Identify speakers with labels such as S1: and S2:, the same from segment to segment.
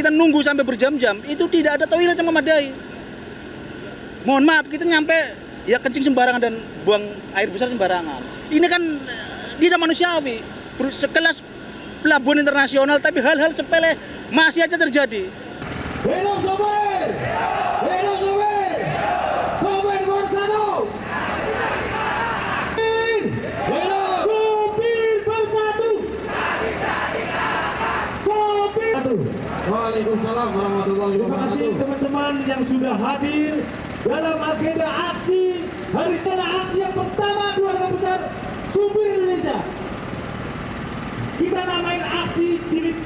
S1: kita nunggu sampai berjam-jam, itu tidak ada toilet yang memadai. Mohon maaf, kita nyampe ya kencing sembarangan dan buang air besar sembarangan. Ini kan tidak manusiawi. Sekelas pelabuhan internasional, tapi hal-hal sepele masih aja terjadi.
S2: Hidup sopir! Hidup sopir! Sopir bersatu! Hidup sopir bersatu! Sopir! Waalaikumsalam warahmatullahi wabarakatuh.
S3: Terima kasih teman-teman yang sudah hadir dalam agenda aksi hari Selasa, aksi yang pertama keluarga besar supir Indonesia. Kita namain aksi jilid.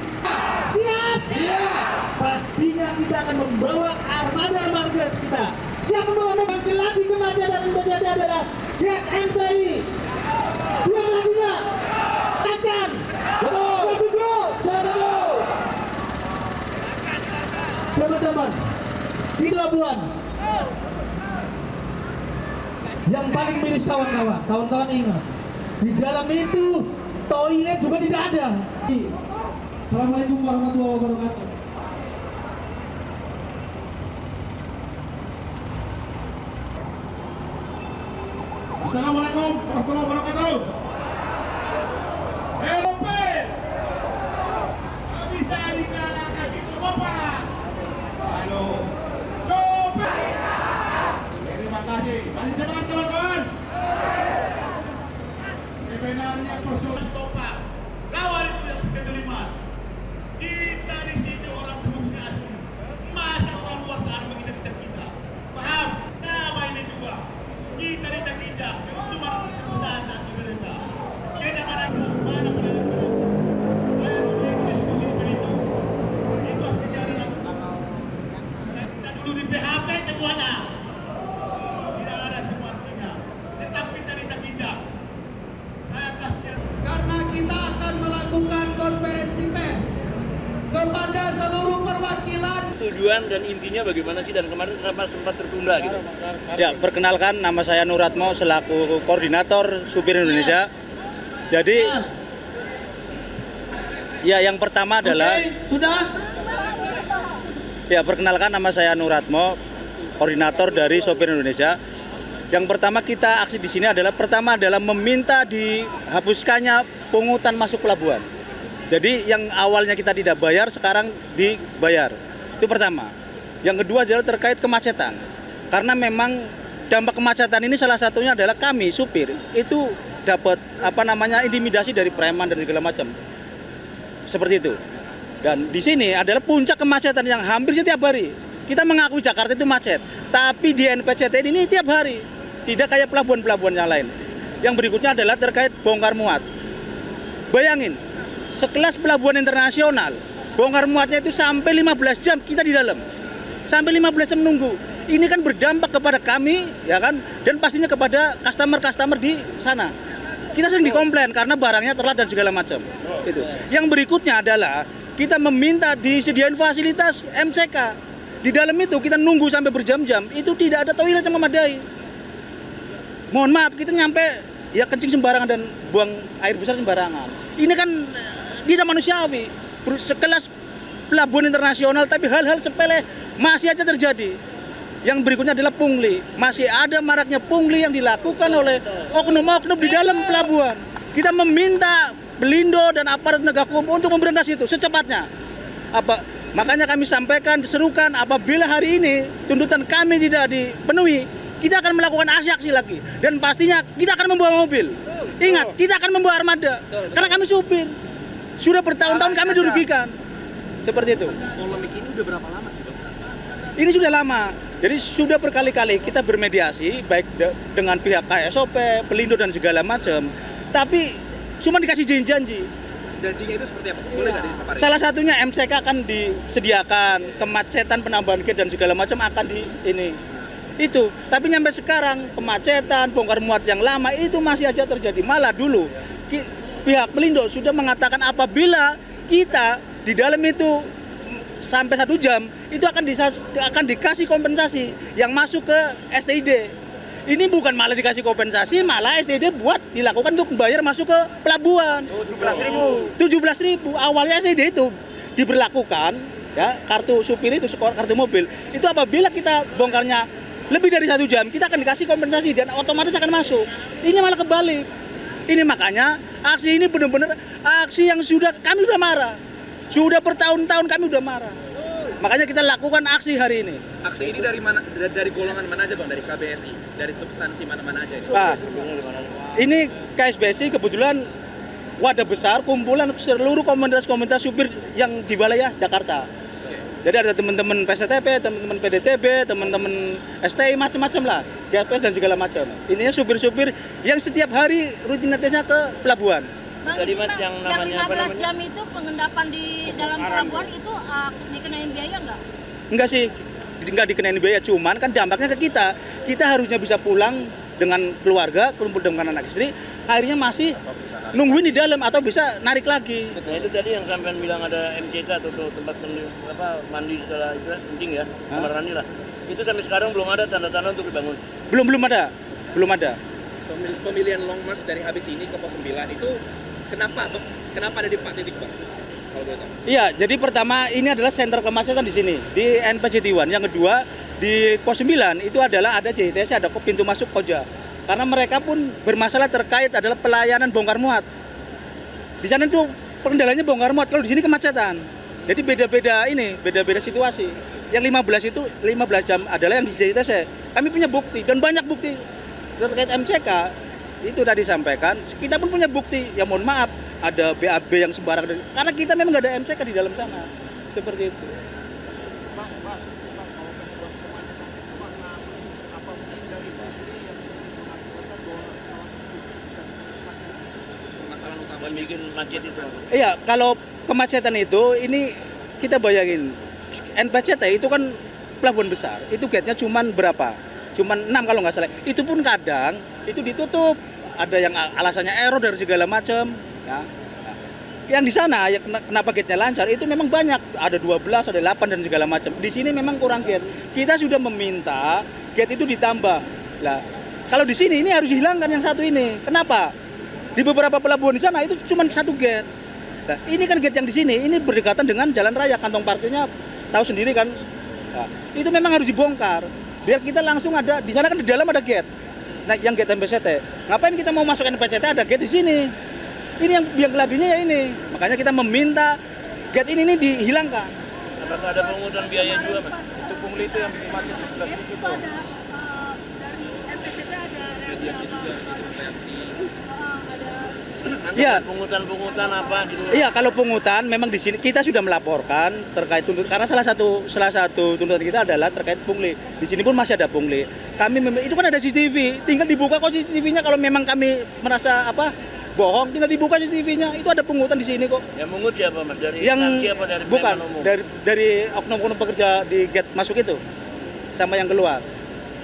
S3: Siap?
S2: Iya.
S3: Pastinya kita akan membawa armada kita. Siap membawa mobil lagi kemacetan adalah Get MTI. Dua lagunya akan teman-teman di pelabuhan yang paling miris kawan-kawan ingat, di dalam itu toilet juga tidak ada. Assalamualaikum warahmatullahi wabarakatuh.
S2: Assalamualaikum warahmatullahi wabarakatuh. Sopir! Tak bisa dikalahkan itu Bapak. Halo. Sopir! Terima kasih. Masih semangat kawan-kawan. Sebenarnya persoalan stopak. Lawan itu yang kedoliman. Kita di sini orang penduduk asli. Masa orang luar sana menginjak kita. Paham? Sama ini juga. Kita diinjak-injak. Cuma pesan nanti mereka. Kita mana saya boleh diskusi begitu. Itu sejarah lakukan. Kita dulu di PHP semuanya. Tidak ada sepertinya. Tetap kita diinjak-injak. Saya kasihan.
S4: Karena kita akan melakukan konferensi pers kepada seluruh perwakilan.
S5: Tujuan dan intinya bagaimana sih, dan kemarin kenapa sempat tertunda gitu?
S1: Ya, perkenalkan, nama saya Nuratmo selaku koordinator supir Indonesia. Jadi ya, yang pertama adalah
S4: Sudah?
S1: ya, perkenalkan, nama saya Nuratmo, koordinator dari Sopir Indonesia. Yang pertama kita aksi di sini adalah meminta dihapuskannya pungutan masuk pelabuhan. Jadi yang awalnya kita tidak bayar sekarang dibayar. Itu pertama. Yang kedua adalah terkait kemacetan. Karena memang dampak kemacetan ini salah satunya adalah kami supir itu dapat intimidasi dari preman dan segala macam. Seperti itu. Dan di sini adalah puncak kemacetan yang hampir setiap hari. Kita mengakui Jakarta itu macet, tapi di NPCT ini tiap hari. Tidak kayak pelabuhan-pelabuhan yang lain. Yang berikutnya adalah terkait bongkar muat. Bayangin, sekelas pelabuhan internasional, bongkar muatnya itu sampai 15 jam kita di dalam. Sampai 15 jam menunggu. Ini kan berdampak kepada kami, ya kan, dan pastinya kepada customer di sana. Kita sering dikomplain karena barangnya telat dan segala macam. Itu. Yang berikutnya adalah kita meminta disediain fasilitas MCK. Di dalam itu kita nunggu sampai berjam-jam, itu tidak ada toilet yang memadai. Mohon maaf, kita nyampe ya kencing sembarangan dan buang air besar sembarangan. Ini kan tidak manusiawi. Sekelas pelabuhan internasional, tapi hal-hal sepele masih aja terjadi. Yang berikutnya adalah pungli. Masih ada maraknya pungli yang dilakukan oleh oknum-oknum di dalam pelabuhan. Kita meminta Belindo dan aparat penegak hukum untuk memberantas itu secepatnya. Makanya kami sampaikan, diserukan, apabila hari ini tuntutan kami tidak dipenuhi, kita akan melakukan aksi lagi. Dan pastinya kita akan membawa mobil. Ingat, kita akan membawa armada. Karena kami supir. Sudah bertahun-tahun kami dirugikan. Seperti itu.
S5: Polemik ini udah berapa lama sih, Bang?
S1: Ini sudah lama. Jadi sudah berkali-kali kita bermediasi, baik dengan pihak KSOP, Pelindo dan segala macam. Tapi cuma dikasih janji.
S5: Janjinya itu seperti apa? Boleh nggak dipaparin?
S1: Salah satunya MCK akan disediakan, kemacetan penambahan gate dan segala macam akan itu. Tapi sampai sekarang kemacetan, bongkar muat yang lama itu masih aja terjadi. Malah dulu pihak Pelindo sudah mengatakan apabila kita di dalam itu sampai 1 jam itu akan dikasih kompensasi yang masuk ke STID. Ini bukan malah dikasih kompensasi, malah STID buat dilakukan untuk bayar masuk ke pelabuhan.
S5: 17.000.
S1: 17.000. Awalnya STID itu diberlakukan ya kartu supir itu, kartu mobil itu apabila kita bongkarnya lebih dari 1 jam, kita akan dikasih kompensasi dan otomatis akan masuk. Ini malah kebalik. Ini makanya aksi ini benar-benar aksi yang kami sudah marah. Sudah bertahun-tahun kami sudah marah. Makanya kita lakukan aksi hari ini.
S6: Aksi ini dari mana? Dari golongan mana aja Bang? Dari KBSI? Dari substansi mana-mana aja?
S1: Nah, ini KSBSI kebetulan wadah besar kumpulan seluruh komunitas-komunitas supir yang di wilayah Jakarta. Jadi ada teman-teman PSTP, teman-teman PDTB, teman-teman STI, macam-macam lah, GPS dan segala macam. Intinya supir-supir yang setiap hari rutinitasnya ke pelabuhan.
S7: Bang,
S5: Tadi Mas yang namanya apa
S7: 15
S5: namanya?
S7: jam itu pengendapan di dalam pelabuhan itu dikenain biaya nggak?
S1: Enggak sih, enggak dikenain biaya, cuman kan dampaknya ke kita. Kita harusnya bisa pulang dengan keluarga, kumpul dengan anak istri, akhirnya masih nungguin di dalam atau bisa narik lagi.
S5: Nah itu tadi yang sampean bilang ada MCK atau tempat mandi segala itu penting ya, kamar mandi lah. Itu sampai sekarang belum ada tanda-tanda untuk dibangun.
S1: Belum ada.
S6: Pemilihan long march dari habis ini ke pos 9 itu kenapa ada di 4 titik Bang? Kalau boleh tahu.
S1: Iya, jadi pertama ini adalah senter kemacetan di sini, di NPJT1. Yang kedua, di pos 9 itu adalah ada JTS, ada pintu masuk Koja. Karena mereka pun bermasalah terkait adalah pelayanan bongkar muat. Di sana itu kendalanya bongkar muat, kalau di sini kemacetan. Jadi beda-beda situasi. Yang 15 jam adalah yang di JTS. Kami punya bukti dan banyak bukti terkait MCK. Itu sudah disampaikan. Kita pun punya bukti. Ya mohon maaf, ada BAB yang sembarangan. Karena kita memang nggak ada MCK di dalam sana. Seperti itu.
S6: Masalah utama
S5: Yang bikin macet itu.
S1: Iya, kalau kemacetan itu, ini kita bayangin. NPCT itu kan pelabuhan besar. Itu gate-nya cuman berapa? Cuman 6 kalau nggak salah. Itu pun kadang itu ditutup. Ada yang alasannya error dari segala macam. Ya. Nah, yang di sana ya kenapa gate-nya lancar? Itu memang banyak. Ada 12, ada 8 dan segala macam. Di sini memang kurang gate. Kita sudah meminta gate itu ditambah. Lah, kalau di sini ini harus dihilangkan yang satu ini. Kenapa? Di beberapa pelabuhan di sana itu cuma 1 gate. Nah, ini kan gate yang di sini, ini berdekatan dengan jalan raya, kantong parkirnya tahu sendiri kan. Nah, itu memang harus dibongkar. Biar kita langsung ada, di sana kan di dalam ada gate. Nah, yang gate NPCT. Ngapain kita mau masuk NPCT ada gate di sini? Ini yang geladinya ya ini. Makanya kita meminta gate ini dihilangkan.
S5: Apakah ada pungutan biaya juga, Mas?
S8: Itu pungli itu yang bikin macet di sebelah sini gitu.
S7: Dari NPCT ada reaksi
S1: Iya.
S5: Pungutan apa gitu.
S1: Iya, kalau pungutan memang di sini kita sudah melaporkan terkait karena salah satu tuntutan kita adalah terkait pungli. Di sini pun masih ada pungli. Itu kan ada CCTV, tinggal dibuka kok CCTV-nya kalau memang kami merasa bohong, tinggal dibuka CCTV-nya. Itu ada pungutan di sini kok.
S5: Yang mungut siapa, Mas? Dari
S1: Yang
S5: taksi apa dari
S1: bukan
S5: preman umum?
S1: dari oknum-oknum pekerja di gate masuk itu sama yang keluar.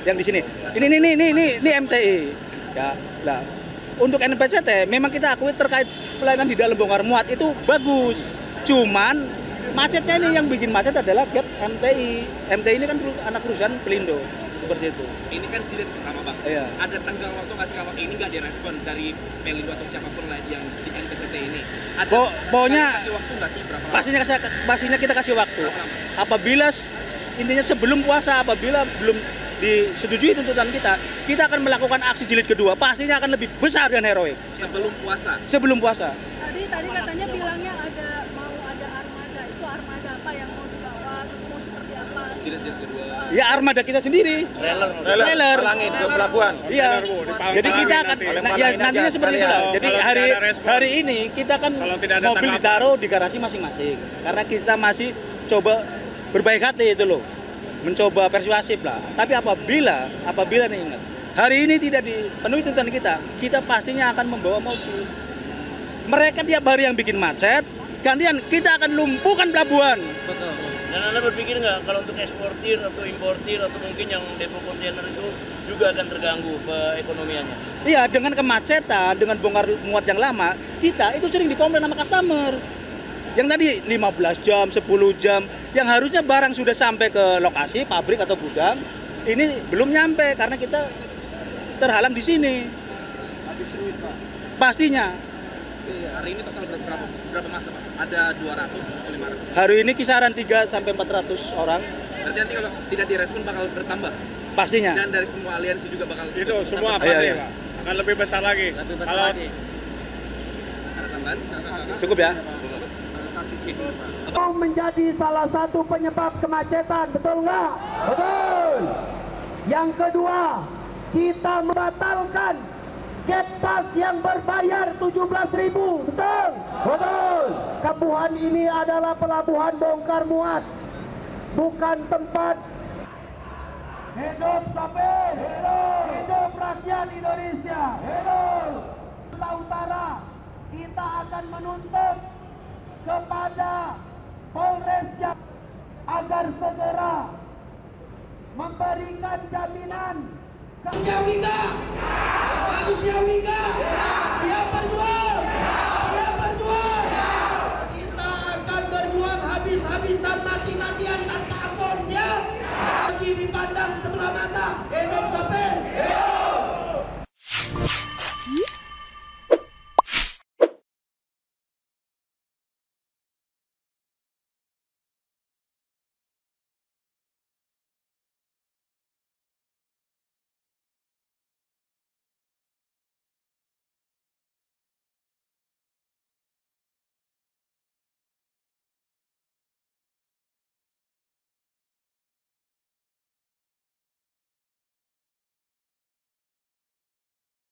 S1: Yang di sini. Ini MTI. Ya, lah. Untuk NPCT memang kita akui terkait pelayanan di dalam bongkar muat itu bagus. Cuman macetnya ini yang bikin macet adalah gate MTI. MTI ini kan anak perusahaan Pelindo. Seperti itu.
S6: ini kan jilid pertama Bang.
S1: Iya.
S6: Ada tenggang waktu nggak sih kalau ini nggak direspon dari Pelindo atau siapapun lah yang di NPCT ini?
S1: Pokoknya
S6: kasih waktu nggak sih berapa lama?
S1: pastinya kita kasih waktu. Apabila intinya sebelum puasa, apabila belum disetujui tuntutan kita akan melakukan aksi jilid kedua. Pastinya akan lebih besar dan heroik.
S6: Sebelum puasa.
S7: Tadi katanya bilangnya mau ada armada. Itu armada apa yang mau dibawa? Terus mau seperti apa?
S6: Jilid kedua.
S1: Ya armada kita sendiri. Trailer.
S8: Palangin ke pelabuhan.
S1: Iya. Jadi kita akan nantinya seperti itu lah. Jadi hari ini kita kan mobil ditaruh di garasi masing-masing. Karena kita masih coba berbaik hati itu loh. Mencoba persuasif lah. Tapi apabila nih ingat, hari ini tidak dipenuhi tuntutan kita pastinya akan membawa mobil. Mereka tiap hari yang bikin macet, gantian kita akan lumpuhkan pelabuhan.
S5: Betul. Dan Anda berpikir nggak kalau untuk eksportir atau importir atau mungkin yang depo kontainer itu juga akan terganggu perekonomiannya?
S1: Iya, dengan kemacetan, dengan bongkar muat yang lama, kita itu sering dikomplain sama customer. Yang tadi 15 jam, 10 jam, yang harusnya barang sudah sampai ke lokasi, pabrik atau gudang, ini belum nyampe karena kita terhalang di sini. Pastinya.
S6: Hari ini total berapa masa Pak? Ada 200 atau 500?
S1: Hari ini kisaran 3 sampai 400 orang
S6: Berarti nanti kalau tidak direspon bakal bertambah?
S1: pastinya.
S6: Dan dari semua aliansi juga bakal
S9: Itu semua
S6: sampai-
S9: pasti
S1: Iya, iya.
S9: Pak. Akan lebih besar lagi. Kalau
S6: Ada tambahan?
S1: Cukup ya.
S4: menjadi salah satu penyebab kemacetan, betul nggak? Betul. Yang kedua, kita membatalkan gate pass yang berbayar 17.000, betul? Betul. Pelabuhan ini adalah pelabuhan bongkar muat, bukan tempat. Hidup Sapir, hidup rakyat Indonesia, hidup. Utara, kita akan menuntut kepada Polres Jakarta agar segera memberikan jaminan. Siap Mingga, siap Mingga, siap berjuang.